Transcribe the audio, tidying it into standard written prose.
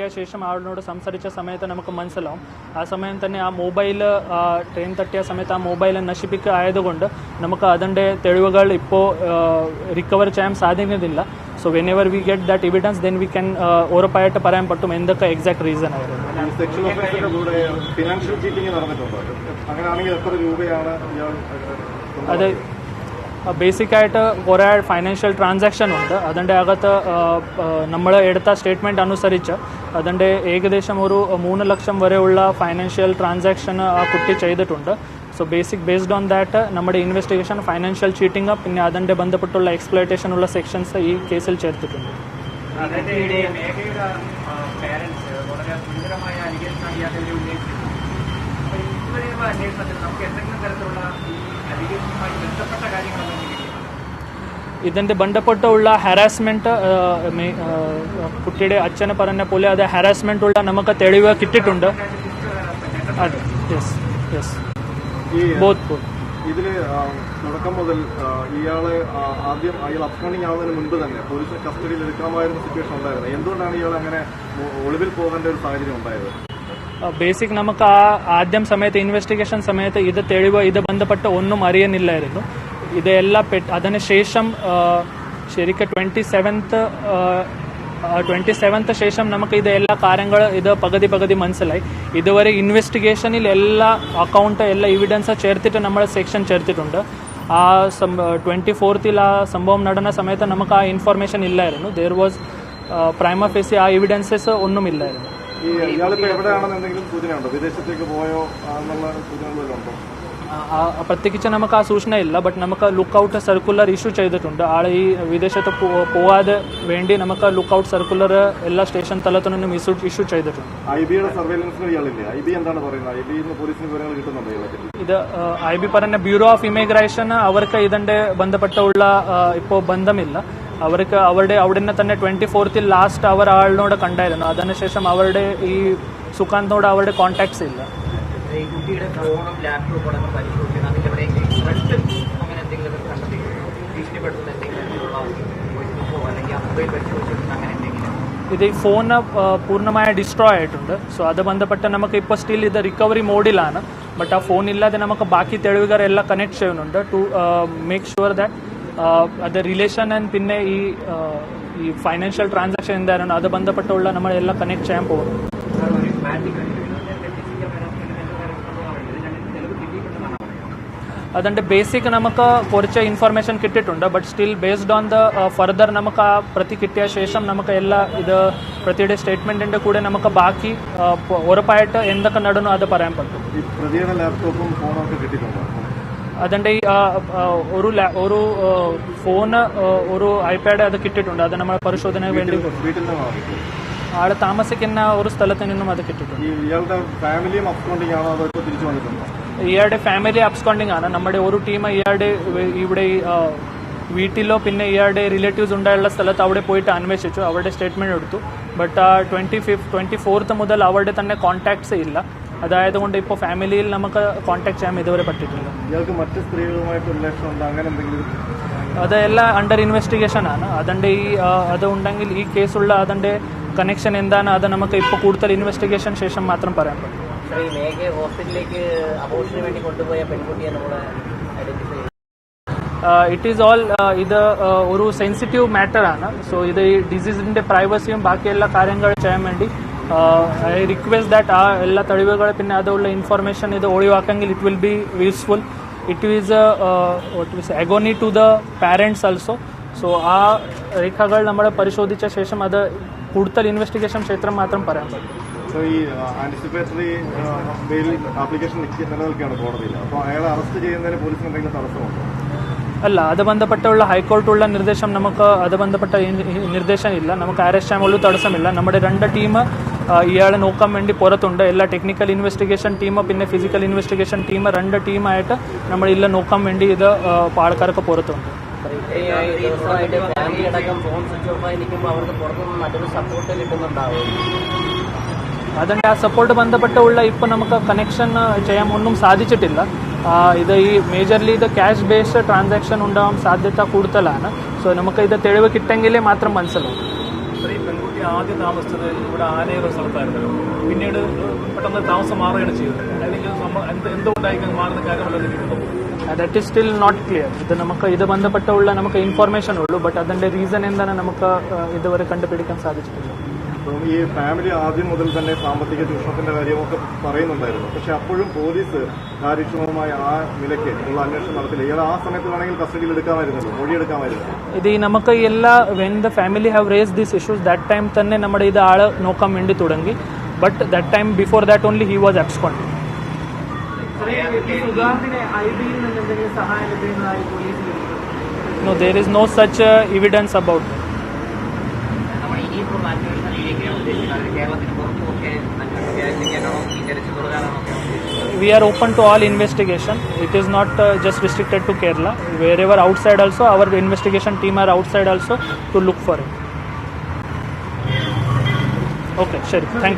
ശേഷം ആളിനോട് സംസാരിച്ച സമയത്ത് നമുക്ക് മനസ്സിലാവും. ആ സമയം തന്നെ ആ മൊബൈൽ ട്രെയിൻ തട്ടിയ സമയത്ത് ആ മൊബൈൽ നശിപ്പിക്കുക ആയതുകൊണ്ട് നമുക്ക് അതിൻ്റെ തെളിവുകൾ ഇപ്പോൾ റിക്കവർ ചെയ്യാൻ സാധിക്കുന്നില്ല. So when ever we get that evidence then we can ഉറപ്പായിട്ട് പറയാൻ പറ്റും എന്തൊക്കെ എക്സാക്ട് റീസൺ ആയിരുന്നു. അത് ബേസിക്കായിട്ട് കുറേ ഫൈനാൻഷ്യൽ ട്രാൻസാക്ഷൻ ഉണ്ട്. അതിൻ്റെ അകത്ത് നമ്മൾ എടുത്ത സ്റ്റേറ്റ്മെൻറ്റ് അനുസരിച്ച് അതിൻ്റെ ഏകദേശം ഒരു 3 ലക്ഷം വരെയുള്ള ഫൈനാൻഷ്യൽ ട്രാൻസാക്ഷൻ ആ കുട്ടി ചെയ്തിട്ടുണ്ട്. സോ ബേസ്ഡ് ഓൺ ദാറ്റ് നമ്മുടെ ഇൻവെസ്റ്റിഗേഷൻ ഫൈനാൻഷ്യൽ ചീറ്റിംഗ് പിന്നെ അതിൻ്റെ ബന്ധപ്പെട്ടുള്ള എക്സ്പ്ലോയിറ്റേഷൻ ഉള്ള സെക്ഷൻസ് ഈ കേസിൽ ചേർത്തിട്ടുണ്ട്. ഇതിൻ്റെ ബന്ധപ്പെട്ടുള്ള ഹാരാസ്മെൻറ്റ് കുട്ടിയുടെ അച്ഛനെ പറഞ്ഞ പോലെ അത് ഹാരാസ്മെൻ്റ് ഉള്ള നമുക്ക് തെളിവ് കിട്ടിയിട്ടുണ്ട്. അതെ, യെസ് യെസ്, ബോത്ത്. ഇതിൽ തുടക്കം മുതൽ ഇയാളെ ആദ്യം അയാൾ അപ്കൗണ്ടിങ് ആവുന്നതിന് മുൻപ് തന്നെ പോലീസ് കസ്റ്റഡിയിൽ എടുക്കാമായിരുന്ന സിറ്റുവേഷൻ ഉണ്ടായിരുന്നത്. എന്തുകൊണ്ടാണ് ഇയാൾ അങ്ങനെ ഒളിവിൽ പോകേണ്ട ഒരു സാഹചര്യം ഉണ്ടായത്? ബേസിക് നമുക്ക് ആ ആദ്യം സമയത്ത് ഇൻവെസ്റ്റിഗേഷൻ സമയത്ത് ഇത് തെളിവ് ഇത് ബന്ധപ്പെട്ട് ഒന്നും അറിയുന്നില്ലായിരുന്നു. ഇതെല്ലാം അതിനുശേഷം ശരിക്കും 27th ശേഷം നമുക്ക് ഇത് എല്ലാ കാര്യങ്ങൾ ഇത് പകുതി മനസ്സിലായി. ഇതുവരെ ഇൻവെസ്റ്റിഗേഷനിൽ എല്ലാ അക്കൗണ്ട് എല്ലാ എവിഡൻസ് ചേർത്തിട്ട് നമ്മൾ സെക്ഷൻ ചേർത്തിട്ടുണ്ട്. ആ 24th ആ സംഭവം നടന്ന സമയത്ത് നമുക്ക് ആ ഇൻഫർമേഷൻ ഇല്ലായിരുന്നു. ദർ വാസ് പ്രൈമ ഫേസി ആ എവിഡൻസസ് ഒന്നുമില്ലായിരുന്നു. പ്രത്യേകിച്ച് നമുക്ക് ആ സൂചനയില്ല. ബട്ട് നമുക്ക് ലുക്ക് ഔട്ട് സർക്കുലർ ഇഷ്യൂ ചെയ്തിട്ടുണ്ട്. ആൾ ഈ വിദേശത്ത് പോവാതെ വേണ്ടി നമുക്ക് ലുക്ക് ഔട്ട് സർക്കുലർ എല്ലാ സ്റ്റേഷൻ തലത്തു നിന്നും ഇഷ്യൂ ചെയ്തിട്ടുണ്ട്. ഇത് IB പറഞ്ഞ ബ്യൂറോ ഓഫ് ഇമിഗ്രേഷൻ അവർക്ക് ഇതിൻ്റെ ബന്ധപ്പെട്ടുള്ള ഇപ്പോൾ ബന്ധമില്ല. അവർക്ക് അവിടെ തന്നെ 24th ലാസ്റ്റ് അവർ ആളിനോട് കണ്ടായിരുന്നു. അതിനുശേഷം അവരുടെ ഈ സുഖാന്തോട് അവരുടെ കോൺടാക്ട്സ് ഇല്ല. ഇത് ഈ ഫോൺ പൂർണ്ണമായ ഡിസ്ട്രോയ് ആയിട്ടുണ്ട്. സോ അത് ബന്ധപ്പെട്ട് നമുക്ക് ഇപ്പോൾ സ്റ്റിൽ ഇത് റിക്കവറി മോഡിലാണ്. ബട്ട് ആ ഫോൺ ഇല്ലാതെ നമുക്ക് ബാക്കി തെളിവുകൾ എല്ലാം കണക്ട് ചെയ്യുന്നുണ്ട് ടു മേക്ക് ഷുവർ ദാറ്റ് അത് റിലേഷൻ ആൻഡ് പിന്നെ ഈ ഫൈനാൻഷ്യൽ ട്രാൻസാക്ഷൻ എന്തായിരുന്നു അത് ബന്ധപ്പെട്ടുള്ള നമ്മളെല്ലാം കണക്ട് ചെയ്യാൻ പോകുന്നു. അതിൻ്റെ ബേസിക് നമുക്ക് കുറച്ച് ഇൻഫർമേഷൻ കിട്ടിയിട്ടുണ്ട്. But still based on the further നമുക്ക് ആ പ്രതി കിട്ടിയ ശേഷം നമുക്ക് എല്ലാ ഇത് പ്രതിയുടെ സ്റ്റേറ്റ്മെൻറ്റിൻ്റെ കൂടെ നമുക്ക് ബാക്കി ഉറപ്പായിട്ട് എന്തൊക്കെ നടന്നു അത് പറയാൻ പറ്റും. അതിൻ്റെ ഈ ഒരു ഫോണ് ഒരു iPad അത് കിട്ടിയിട്ടുണ്ട്. അത് നമ്മൾ പരിശോധന വേണ്ടി ആൾ താമസിക്കുന്ന ഒരു സ്ഥലത്ത് നിന്നും അത് കിട്ടിയിട്ടുണ്ട്. ഇയാളുടെ ഫാമിലി അബ്സ്കോണ്ടിങ് ആണ്. നമ്മുടെ ഒരു ടീം ഇയാളുടെ ഇവിടെ വീട്ടിലോ പിന്നെ ഇയാളുടെ റിലേറ്റീവ്സ് ഉണ്ടായുള്ള സ്ഥലത്ത് അവിടെ പോയിട്ട് അന്വേഷിച്ചു. അവരുടെ സ്റ്റേറ്റ്മെൻറ്റ് എടുത്തു. ബട്ട് 24th മുതൽ അവരുടെ തന്നെ കോൺടാക്ട്സ് ഇല്ല. അതായത് കൊണ്ട് ഇപ്പോൾ ഫാമിലിയിൽ നമുക്ക് കോൺടാക്ട് ചെയ്യാൻ ഇതുവരെ പറ്റിയിട്ടില്ല. മറ്റ് സ്ത്രീകളുമായിട്ട് റിലേഷൻ ഉണ്ട് അങ്ങനെ എന്തെങ്കിലും? അതെല്ലാം അണ്ടർ ഇൻവെസ്റ്റിഗേഷൻ ആണ്. അതിൻ്റെ അത് ഉണ്ടെങ്കിൽ ഈ കേസുള്ള അതിൻ്റെ കണക്ഷൻ എന്താണ് അത് നമുക്ക് ഇപ്പോൾ കൂടുതൽ ഇൻവെസ്റ്റിഗേഷൻ ശേഷം മാത്രം പറയാൻ പറ്റും. ഇറ്റ് ഈസ് ഓൾ ഇത് ഒരു സെൻസിറ്റീവ് മാറ്റർ ആണ്. സോ ഇത് ഈ ഡിസീസിൻ്റെ പ്രൈവസിയും ബാക്കി എല്ലാ കാര്യങ്ങൾ ചെയ്യാൻ വേണ്ടി ഐ റിക്വസ്റ്റ് ദാറ്റ് ആ എല്ലാ തെളിവുകൾ പിന്നെ അതുള്ള ഇൻഫർമേഷൻ ഇത് ഒഴിവാക്കെങ്കിൽ it will be useful. It is agony to the parents also. So ആ രേഖകൾ നമ്മൾ പരിശോധിച്ച ശേഷം അത് കൂടുതൽ ഇൻവെസ്റ്റിഗേഷൻ ക്ഷേത്രം മാത്രം പറയാൻ പറ്റും. ഈ ആന്റിസിപ്പേറ്ററി ബെയിൽ ആപ്ലിക്കേഷൻ നിലനിൽക്കുകയാണ് കോടതിയിൽ. അപ്പോൾ അയാളെ അറസ്റ്റ് ചെയ്യുന്നതിന് പോലീസിന് എന്തെങ്കിലും തടസ്സമുണ്ടോ? അല്ല, അത് ബന്ധപ്പെട്ടുള്ള ഹൈക്കോർട്ടുള്ള നിർദ്ദേശം നമുക്ക് അത് ബന്ധപ്പെട്ട നിർദ്ദേശം ഇല്ല. നമുക്ക് അറസ്റ്റ് ചെയ്യാനുള്ള തടസ്സമില്ല. നമ്മുടെ 2 ടീം ഇയാളെ നോക്കാൻ വേണ്ടി പുറത്തുണ്ട്. എല്ലാ ടെക്നിക്കൽ ഇൻവെസ്റ്റിഗേഷൻ ടീം പിന്നെ ഫിസിക്കൽ ഇൻവെസ്റ്റിഗേഷൻ ടീം 2 ടീമായിട്ട് നമ്മൾ ഇല്ല നോക്കാൻ വേണ്ടി ഇത് ആൾക്കാർക്ക് പുറത്തുണ്ട്. അതിൻ്റെ ആ സപ്പോർട്ട് ബന്ധപ്പെട്ടുള്ള ഇപ്പോൾ നമുക്ക് കണക്ഷൻ ചെയ്യാൻ ഒന്നും സാധിച്ചിട്ടില്ല. ഇത് ഈ മേജർലി ഇത് ക്യാഷ് ബേസ്ഡ് ട്രാൻസാക്ഷൻ ഉണ്ടാവാൻ സാധ്യത കൂടുതലാണ്. സോ നമുക്ക് ഇത് തെളിവ് കിട്ടെങ്കിലേ മാത്രം മനസ്സിലാവും. ആദ്യം താമസിച്ചത് ഇവിടെ ആനയൊരു സ്ഥലത്തായിരുന്നല്ലോ, പിന്നീട് പെട്ടെന്ന് താമസം മാറുകയാണ് ചെയ്തത്. അല്ലെങ്കിൽ എന്തുകൊണ്ടായിരിക്കും മാറുന്ന കാര്യം വല്ലതും that is still not clear. ഇത് നമുക്ക് ഇത് ബന്ധപ്പെട്ടുള്ള നമുക്ക് ഇൻഫർമേഷൻ ഉള്ളൂ, ബട്ട് അതിന്റെ റീസൺ എന്താണ് നമുക്ക് ഇതുവരെ കണ്ടുപിടിക്കാൻ സാധിച്ചിട്ടില്ല. അപ്പം ഈ ഫാമിലി ആദ്യം മുതൽ തന്നെ സാമ്പത്തിക ചൂഷണത്തിന്റെ കാര്യമൊക്കെ പറയുന്നുണ്ടായിരുന്നു. പക്ഷെ അപ്പോഴും പോലീസ് കാര്യക്ഷമമായ ആ നിലയ്ക്ക് ഉള്ള അന്വേഷണം നടത്തില്ല. ഇയാൾ ആ സമയത്ത് വേണമെങ്കിൽ കസ്റ്റഡിയിൽ എടുക്കാമായിരുന്നല്ലോ, മൊഴിയെടുക്കാമായിരുന്നു. ഇത് നമുക്ക് എല്ലാ when the family have raise these issues that time തന്നെ നമ്മുടെ ഇത് ആള് നോക്കാൻ വേണ്ടി തുടങ്ങി. But that time before that only he was abscond. No, there is no such evidence about it. We are open to all investigation. It is not just restricted to Kerala. Wherever outside also, our investigation team are outside also to look for it. Okay, sure. Thank you.